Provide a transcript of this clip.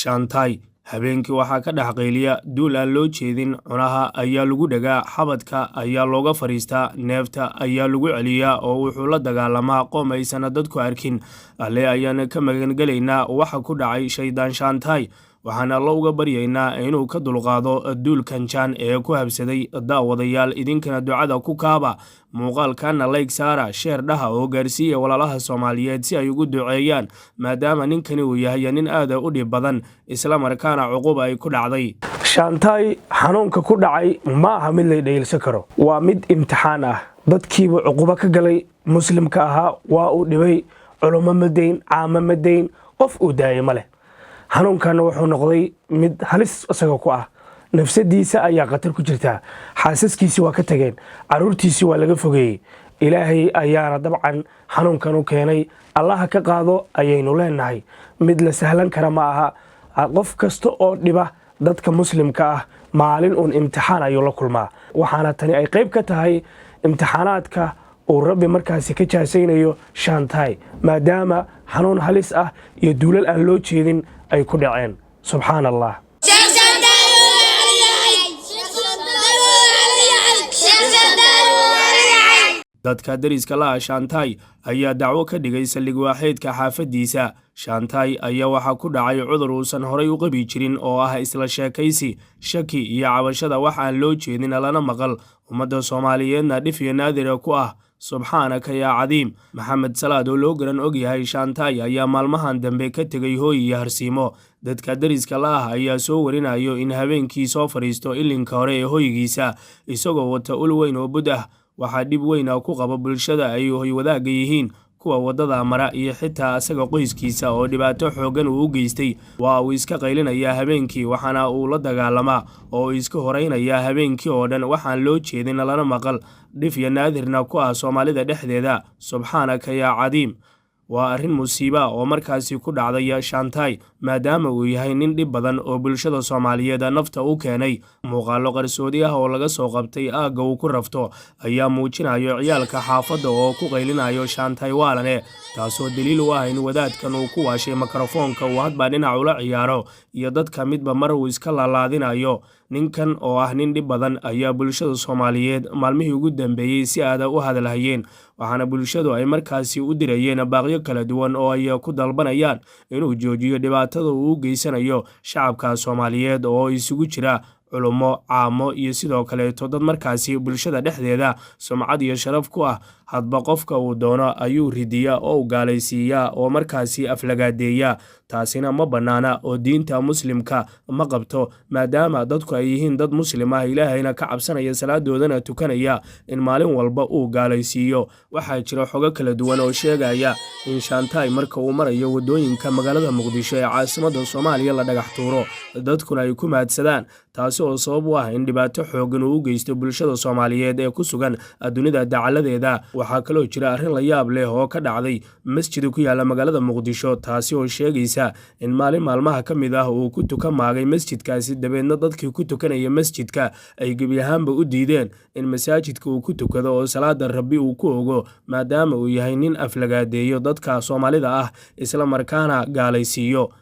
Shantai habeenkii waxaa ka dhex qayliya duul aan loo jeedin, cunaha ayaa lagu dhagaa, xabadka ayaa looga fariistaa, neefta ayaa lagu celiyaa oo wuxuu la dagaalamaa qoom aysan dadku arkin. Alle ayaan ka magangelaynaa waxa ku dhacay shaydaan Shantai, waxaan alla uga baryaynaa inuu ka dulqaado duulkan jaan ee ku habsaday. Daawadayaal, idinkana ducada ku kaaba, muuqaalkana like saara, sheer dhaha oo gaarsiiya walaalaha Soomaaliyeed si ay ugu duceeyaan, maadaama ninkani uu yahay nin aad u dhib badan isla markaana cuqub ay ku dhacday. Shantai xanuunka ku dhacay ma aha mid la dhayalsan karo, waa mid imtixaan ah. dadkiiba cuquba ka galay, muslimka ahaa waa uu dhibay, culummo madayn, caamo madayn, qof uu daayay ma leh. xanuunkana wuxuu noqday mid halis isaga ku ah, nafsadiisa ayaa khatar ku jirta, xaasaskiisii waa ka tageen, caruurtiisii waa laga fogeeyey. ilaahay ayaana dabcan xanuunkan u keenay, allaha ka qaado ayaynu leenahay. mid la sahlan kara ma aha. qof kasta oo dhiba dadka muslimka ah maalin uun imtixaan ayuu la kulmaa, waxaana tani ay qayb ka tahay imtixaanaadka uu rabbi markaasi ka jaasaynayo Shantai, maadaama xanuun halis ah iyo duulal aan loo jeedin ay ku dhaceen. subxaan allah. dadka dariska la ah Shantai ayaa dacwo ka dhigay saldhig waaxeedka xaafadiisa. Shantai ayaa waxaa ku dhacay cudur uusan horay u qabi jirin oo ah isla sheekaysi, shaki iyo cabashada wax aan loo jeedin lana maqal. ummadda Soomaaliyeedna dhif iyo naadir ku ah. subxaanaka yaa cadiim. maxamed salaad oo loo garan og yahay Shantai ayaa maalmahan dambe ka tegay hooy iyo harsiimo. dadka dariska la ah ayaa soo warinayo in habeenkii soo fariisto ilinka hore ee hoygiisa isagoo wata ul weyn oo bud ah. waxaa dhib weyn ku qaba bulshada ay hoy wadaagga yihiin, kuwa wadada mara iyo xitaa asaga qoyskiisa oo dhibaato xooggan uu u geystay. waa uu iska qaylinayaa habeenkii, waxaana uu la dagaalamaa oo uu iska horaynayaa habeenkii oo dhan waxaan loo jeedin lana maqal. dhif iyo naadirna ku ah Soomaalida dhexdeeda. subxaanaka yaa cadiim. waa arrin musiiba oo markaasi ku dhacday Shantai, maadaama uu yahay nin dhib badan oo bulshada Soomaaliyeed nafta u keenay. muuqaallo qarsoodi ah oo laga soo qabtay aagga uu ku rafto ayaa muujinayo ciyaalka xaafadda oo ku qaylinayo Shantai waalane, taasoo daliil u ah in wadaadkan uu ku waashay mikrofoonka uu hadba dhinac ula ciyaaro iyo dadka midba mar uu iska laalaadinayo. ninkan oo ah nin dhib badan ayaa bulshada Soomaaliyeed maalmihii ugu dambeeyey si aad u hadalhayeen, waxaana bulshadu ay markaasi u dirayeen baaqyo kala duwan oo ay ku dalbanayaan inuu joojiyo dhibaatada uu u geysanayo shacabka Soomaaliyeed oo isugu jira culummo, caamo iyo sidoo kaleeto dad markaasi bulshada dhexdeeda sumcad iyo sharaf ku ah. hadba qofka uu doono ayuu ridiyaa oo u gaalaysiiyaa oo markaasi aflagaadeeya. taasina ma bannaana oo diinta muslimka ma qabto, maadaama dadku ay yihiin dad muslim ah, ilaahayna ka cabsanaya, salaadoodana tukanaya, in maalin walba uu gaalaysiiyo. waxaa jira xogo kala duwan oo sheegaya in Shantai marka uu marayo wadooyinka magaalada Muqdisho ee caasimadda Soomaaliya la dhagax tuuro, dadkuna ay ku maadsadaan, taasi oo sabab u ah in dhibaato xooggan uu u geysto bulshada Soomaaliyeed ee ku sugan dunida dacaladeeda. waxaa kaloo jira arrin la yaab leh oo ka dhacday masjid ku yaala magaalada Muqdisho, taasi oo sheegaysa in maalin maalmaha ka mid ah uu ku tukan maagay masjidkaasi, dabeedna dadkii ku tukanaya masjidka ay gebi ahaanba u diideen in masaajidka uu ku tukado oo salaada rabbi uu ku ogo, maadaama uu yahay nin aflagaadeeyo dadka Soomaalida ah isla markaana gaalaysiiyo.